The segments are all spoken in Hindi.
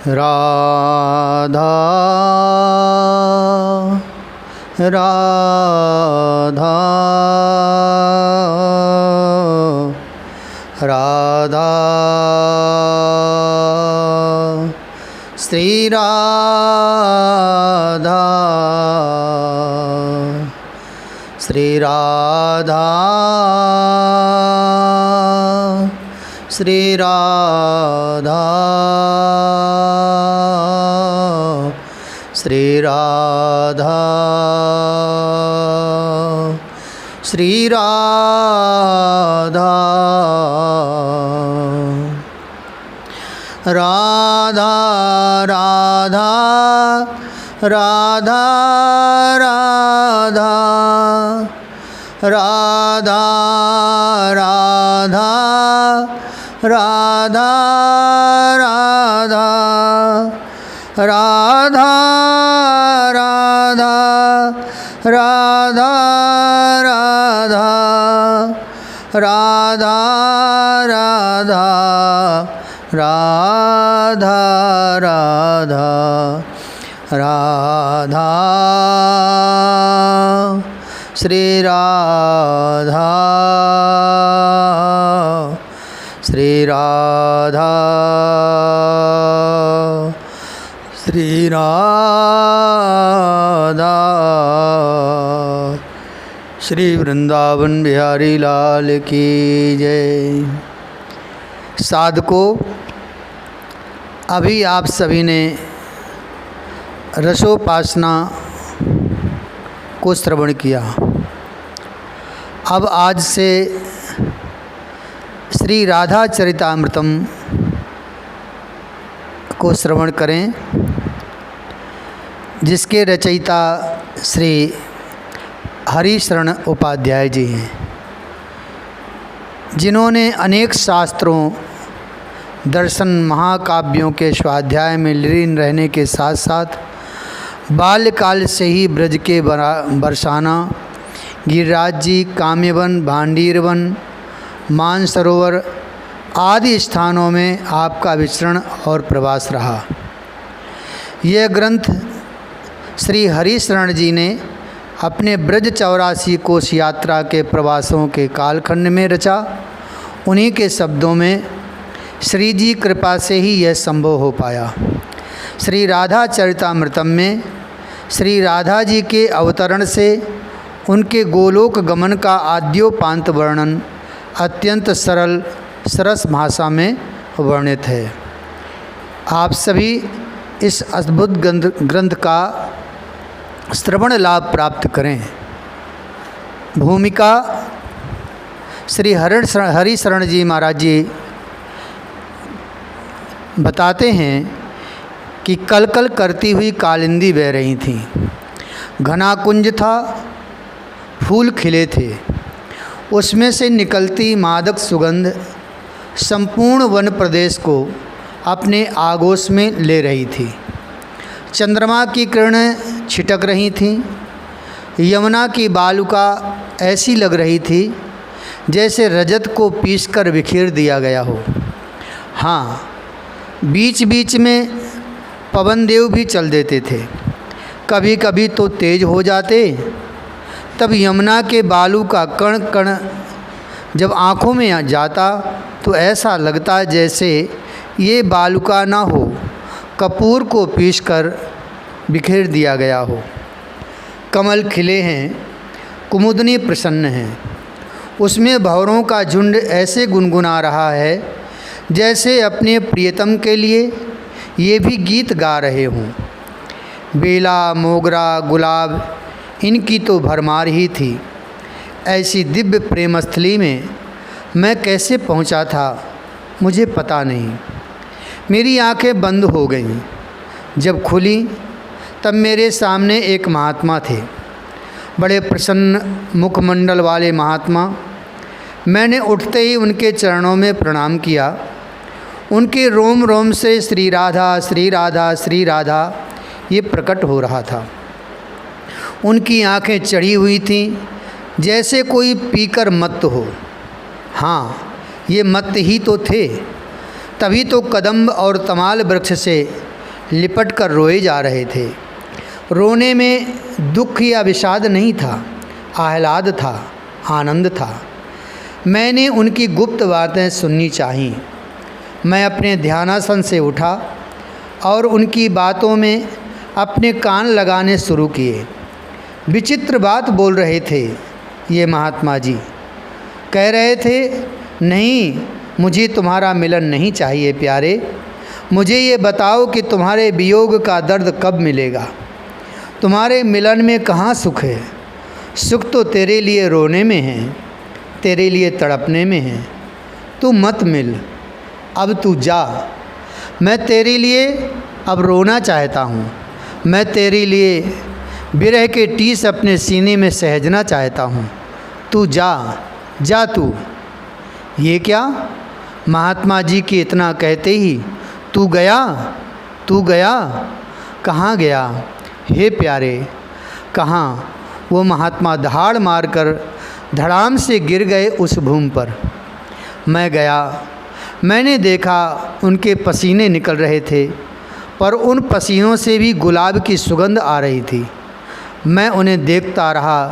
राधा राधा राधा श्री राधा श्री राधा श्री राधा श्री राधा श्री राधा राधा राधा राधा राधा राधा राधा राधा राधा राधा राधा राधा राधा राधा राधा राधा राधा श्री राधा श्री राधा श्री राधा श्री वृंदावन बिहारी लाल की जय। साधकों, अभी आप सभी ने रसोपासना को श्रवण किया। अब आज से श्री राधा चरितामृतम को श्रवण करें, जिसके रचयिता श्री हरिशरण उपाध्याय जी हैं, जिन्होंने अनेक शास्त्रों, दर्शन, महाकाव्यों के स्वाध्याय में लीन रहने के साथ साथ बाल्यकाल से ही ब्रज के बरसाना, गिरिराज जी, काम्यवन, भांडीरवन, मानसरोवर आदि स्थानों में आपका विचरण और प्रवास रहा। यह ग्रंथ श्री हरिशरण जी ने अपने ब्रज 84 कोश यात्रा के प्रवासों के कालखंड में रचा। उन्हीं के शब्दों में श्री जी कृपा से ही यह संभव हो पाया। श्री राधा चरितामृतम में श्री राधा जी के अवतरण से उनके गोलोक गमन का आद्योपांत वर्णन अत्यंत सरल सरस भाषा में वर्णित है। आप सभी इस अद्भुत ग्रंथ का श्रवण लाभ प्राप्त करें। भूमिका श्री हरिशरण जी महाराज जी बताते हैं कि कलकल करती हुई कालिंदी बह रही थी। घना कुंज था, फूल खिले थे, उसमें से निकलती मादक सुगंध संपूर्ण वन प्रदेश को अपने आगोश में ले रही थी। चंद्रमा की किरणें छिटक रही थीं। यमुना की बालुका ऐसी लग रही थी जैसे रजत को पीसकर बिखेर दिया गया हो। हाँ, बीच बीच में पवन देव भी चल देते थे, कभी कभी तो तेज हो जाते। तब यमुना के बालू का कण कण जब आँखों में जाता तो ऐसा लगता जैसे ये बालुका ना हो, कपूर को पीसकर बिखेर दिया गया हो। कमल खिले हैं, कुमुदनी प्रसन्न हैं, उसमें भंवरों का झुंड ऐसे गुनगुना रहा है जैसे अपने प्रियतम के लिए ये भी गीत गा रहे हों। बेला, मोगरा, गुलाब, इनकी तो भरमार ही थी। ऐसी दिव्य प्रेमस्थली में मैं कैसे पहुंचा था मुझे पता नहीं। मेरी आंखें बंद हो गईं। जब खुली तब मेरे सामने एक महात्मा थे, बड़े प्रसन्न मुखमंडल वाले महात्मा। मैंने उठते ही उनके चरणों में प्रणाम किया। उनके रोम रोम से श्री राधा श्री राधा श्री राधा ये प्रकट हो रहा था। उनकी आंखें चढ़ी हुई थीं जैसे कोई पीकर मत्त हो। हाँ, ये मत्त ही तो थे। तभी तो कदम्ब और तमाल वृक्ष से लिपट कर रोए जा रहे थे। रोने में दुख या विषाद नहीं था, आह्लाद था, आनंद था। मैंने उनकी गुप्त बातें सुननी चाहीं। मैं अपने ध्यानासन से उठा और उनकी बातों में अपने कान लगाने शुरू किए। विचित्र बात बोल रहे थे ये महात्मा जी। कह रहे थे, नहीं, मुझे तुम्हारा मिलन नहीं चाहिए प्यारे। मुझे ये बताओ कि तुम्हारे वियोग का दर्द कब मिलेगा। तुम्हारे मिलन में कहाँ सुख है। सुख तो तेरे लिए रोने में है, तेरे लिए तड़पने में है। तू मत मिल, अब तू जा। मैं तेरे लिए अब रोना चाहता हूँ। मैं तेरे लिए विरह के टीस अपने सीने में सहजना चाहता हूँ। तू जा, जा तू। ये क्या? महात्मा जी के इतना कहते ही तू गया, तू गया? कहाँ गया हे प्यारे, कहाँ? वो महात्मा दहाड़ मारकर धड़ाम से गिर गए उस भूमि पर। मैं गया, मैंने देखा उनके पसीने निकल रहे थे, पर उन पसीनों से भी गुलाब की सुगंध आ रही थी। मैं उन्हें देखता रहा,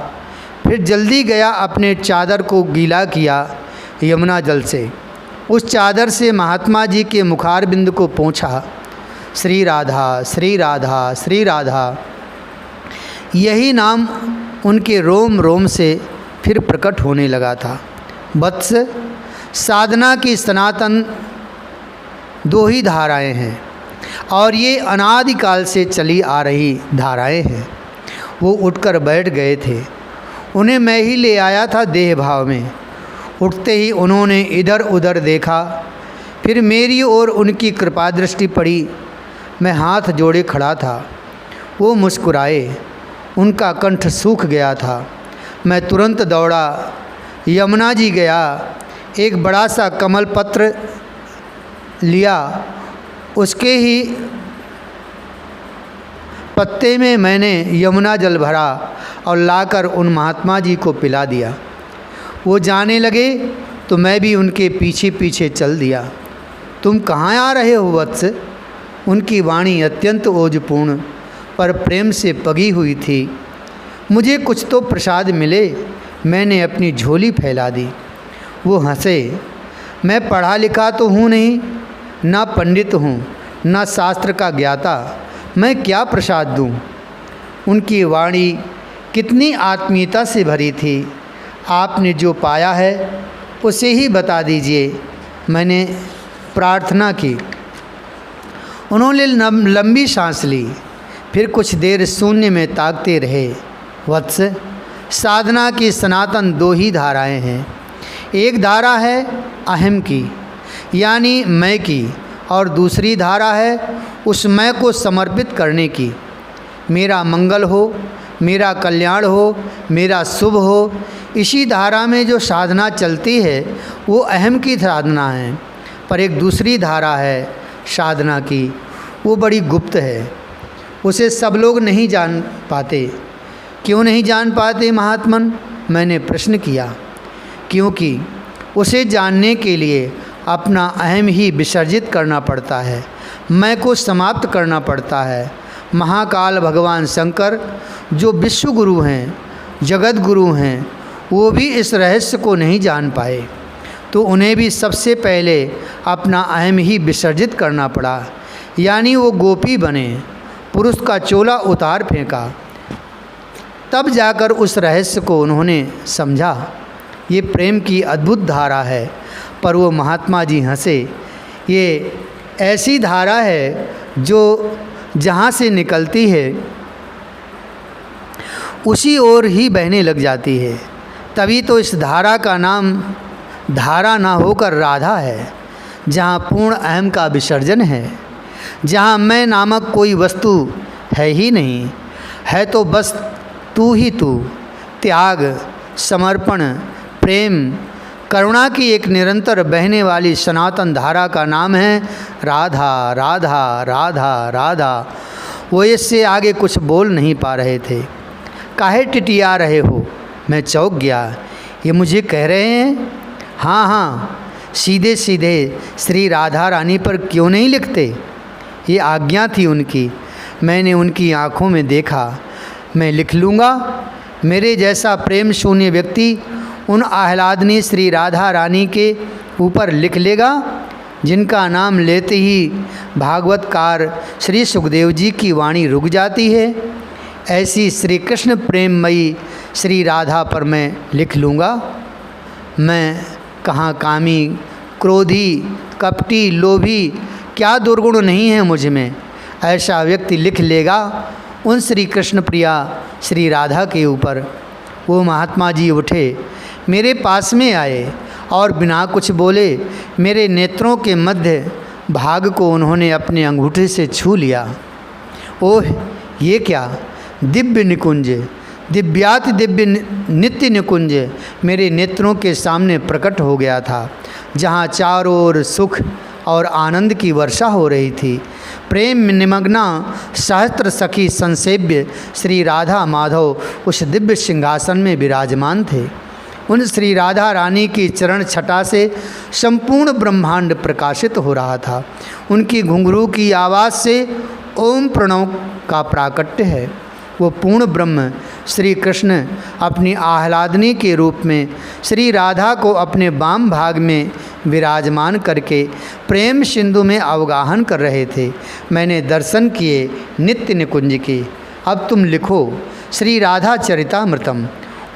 फिर जल्दी गया अपने चादर को गीला किया यमुना जल से। उस चादर से महात्मा जी के मुखारबिंद को पोंछा। श्री राधा, श्री राधा, श्री राधा, यही नाम उनके रोम रोम से फिर प्रकट होने लगा था। वत्स, साधना की सनातन दो ही धाराएं हैं और ये अनादिकाल से चली आ रही धाराएं हैं। वो उठकर बैठ गए थे। उन्हें मैं ही ले आया था देह भाव में। उठते ही उन्होंने इधर उधर देखा, फिर मेरी ओर उनकी कृपा दृष्टि पड़ी। मैं हाथ जोड़े खड़ा था। वो मुस्कुराए, उनका कंठ सूख गया था। मैं तुरंत दौड़ा, यमुना जी गया, एक बड़ा सा कमल पत्र लिया। उसके ही पत्ते में मैंने यमुना जल भरा और लाकर उन महात्मा जी को पिला दिया। वो जाने लगे तो मैं भी उनके पीछे पीछे चल दिया। तुम कहाँ आ रहे हो वत्स? उनकी वाणी अत्यंत ओजपूर्ण पर प्रेम से पगी हुई थी। मुझे कुछ तो प्रसाद मिले। मैंने अपनी झोली फैला दी। वो हंसे। मैं पढ़ा लिखा तो हूँ नहीं, ना पंडित हूँ, ना शास्त्र का ज्ञाता। मैं क्या प्रसाद दूँ? उनकी वाणी कितनी आत्मीयता से भरी थी। आपने जो पाया है उसे ही बता दीजिए। मैंने प्रार्थना की। उन्होंने लंबी सांस ली, फिर कुछ देर शून्य में ताकते रहे। वत्स, साधना की सनातन दो ही धाराएं हैं। एक धारा है अहम की, यानी मैं की, और दूसरी धारा है उस मैं को समर्पित करने की। मेरा मंगल हो, मेरा कल्याण हो, मेरा शुभ हो। इसी धारा में जो साधना चलती है वो अहम की साधना है। पर एक दूसरी धारा है साधना की, वो बड़ी गुप्त है। उसे सब लोग नहीं जान पाते। क्यों नहीं जान पाते महात्मन? मैंने प्रश्न किया। क्योंकि उसे जानने के लिए अपना अहम ही विसर्जित करना पड़ता है, मैं को समाप्त करना पड़ता है। महाकाल भगवान शंकर जो विश्व गुरु हैं, जगत गुरु हैं, वो भी इस रहस्य को नहीं जान पाए, तो उन्हें भी सबसे पहले अपना अहम ही विसर्जित करना पड़ा। यानी वो गोपी बने, पुरुष का चोला उतार फेंका, तब जाकर उस रहस्य को उन्होंने समझा। ये प्रेम की अद्भुत धारा है। पर वो महात्मा जी हंसे। ये ऐसी धारा है जो जहाँ से निकलती है उसी ओर ही बहने लग जाती है। तभी तो इस धारा का नाम धारा ना होकर राधा है, जहाँ पूर्ण अहम का विसर्जन है, जहाँ मैं नामक कोई वस्तु है ही नहीं, है तो बस तू ही तू। त्याग, समर्पण, प्रेम, करुणा की एक निरंतर बहने वाली सनातन धारा का नाम है राधा, राधा, राधा, राधा। वो इससे आगे कुछ बोल नहीं पा रहे थे। काहे टिटिया रहे हो? मैं चौंक गया। ये मुझे कह रहे हैं? हाँ हाँ, सीधे सीधे श्री राधा रानी पर क्यों नहीं लिखते? ये आज्ञा थी उनकी। मैंने उनकी आँखों में देखा। मैं लिख लूँगा। मेरे जैसा प्रेम शून्य व्यक्ति उन आह्लादनी श्री राधा रानी के ऊपर लिख लेगा जिनका नाम लेते ही भागवतकार श्री सुखदेव जी की वाणी रुक जाती है। ऐसी श्री कृष्ण प्रेममयी श्री राधा पर मैं लिख लूँगा। मैं कहाँ कामी, क्रोधी, कपटी, लोभी, क्या दुर्गुण नहीं है मुझ में, ऐसा व्यक्ति लिख लेगा उन श्री कृष्ण प्रिया श्री राधा के ऊपर। वो महात्मा जी उठे, मेरे पास में आए और बिना कुछ बोले मेरे नेत्रों के मध्य भाग को उन्होंने अपने अंगूठे से छू लिया। ओह, ये क्या दिव्य निकुंज, दिव्याति दिव्य नित्य निकुंज मेरे नेत्रों के सामने प्रकट हो गया था, जहाँ चारों ओर सुख और आनंद की वर्षा हो रही थी। प्रेम निमग्ना सहस्त्र सखी संसेव्य श्री राधा माधव उस दिव्य सिंहासन में विराजमान थे। उन श्री राधा रानी की चरण छटा से संपूर्ण ब्रह्मांड प्रकाशित हो रहा था। उनकी घुंघरू की आवाज़ से ओम प्रणव का प्राकट्य है। वो पूर्ण ब्रह्म श्री कृष्ण अपनी आह्लादनी के रूप में श्री राधा को अपने वाम भाग में विराजमान करके प्रेम सिंधु में अवगाहन कर रहे थे। मैंने दर्शन किए नित्य निकुंज के। अब तुम लिखो श्री राधा चरितामृतम।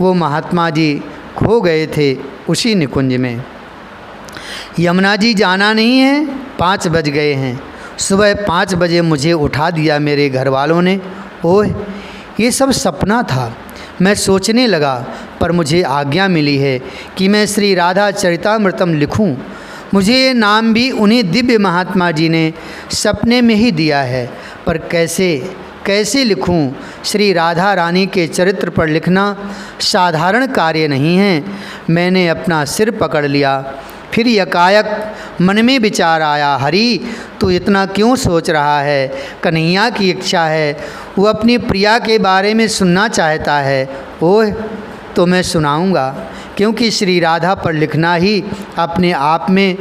वो महात्मा जी खो गए थे उसी निकुंज में। यमुना जी जाना नहीं है, 5 बज गए हैं। सुबह 5 बजे मुझे उठा दिया मेरे घर वालों ने। ओह, ये सब सपना था। मैं सोचने लगा, पर मुझे आज्ञा मिली है कि मैं श्री राधा चरितामृतम लिखूं। मुझे ये नाम भी उन्हीं दिव्य महात्मा जी ने सपने में ही दिया है, पर कैसे लिखूं? श्री राधा रानी के चरित्र पर लिखना साधारण कार्य नहीं है। मैंने अपना सिर पकड़ लिया। फिर यकायक मन में विचार आया, हरि तू इतना क्यों सोच रहा है? कन्हैया की इच्छा है, वो अपनी प्रिया के बारे में सुनना चाहता है। ओह, तो मैं सुनाऊंगा, क्योंकि श्री राधा पर लिखना ही अपने आप में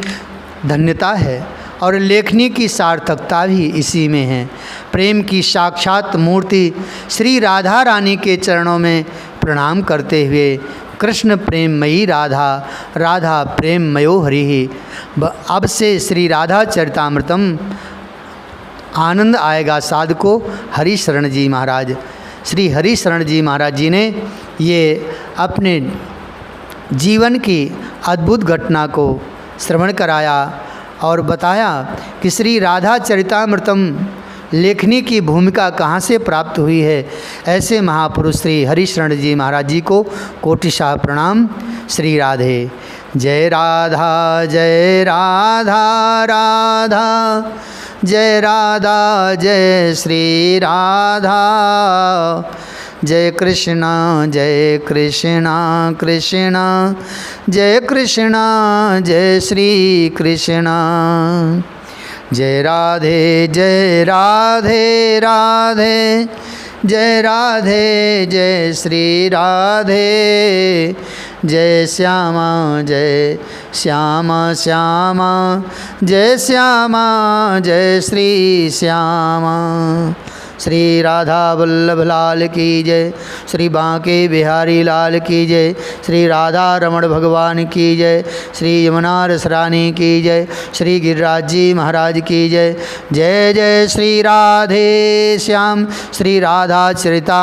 धन्यता है और लेखनी की सार्थकता भी इसी में है। प्रेम की साक्षात मूर्ति श्री राधा रानी के चरणों में प्रणाम करते हुए कृष्ण प्रेममयी राधा, राधा प्रेममयो हरि। अब से श्री राधा चरितामृतम आनंद आएगा साधको। हरि शरण जी महाराज, श्री हरि शरण जी महाराज जी ने ये अपने जीवन की अद्भुत घटना को श्रवण कराया और बताया कि श्री राधा चरितामृतम लेखनी की भूमिका कहाँ से प्राप्त हुई है। ऐसे महापुरुष श्री हरि शरण जी महाराज जी को कोटिशाह प्रणाम। श्री राधे। जय राधा जय राधा, राधा जय राधा, जय श्री राधा। जय कृष्णा कृष्णा जय कृष्णा, जय श्री कृष्णा। जय राधे राधे, जय राधे जय श्री राधे। जय श्यामा श्यामा, जय श्यामा जय श्री श्यामा। श्री राधा वल्लभ लाल की जय, श्री बांके बिहारी लाल की जय, श्री राधा रमण भगवान की जय, श्री यमुना रस रानी की जय, श्री गिरिराज जी महाराज की जय। जय जय श्री राधे श्याम, श्री राधा चरिता।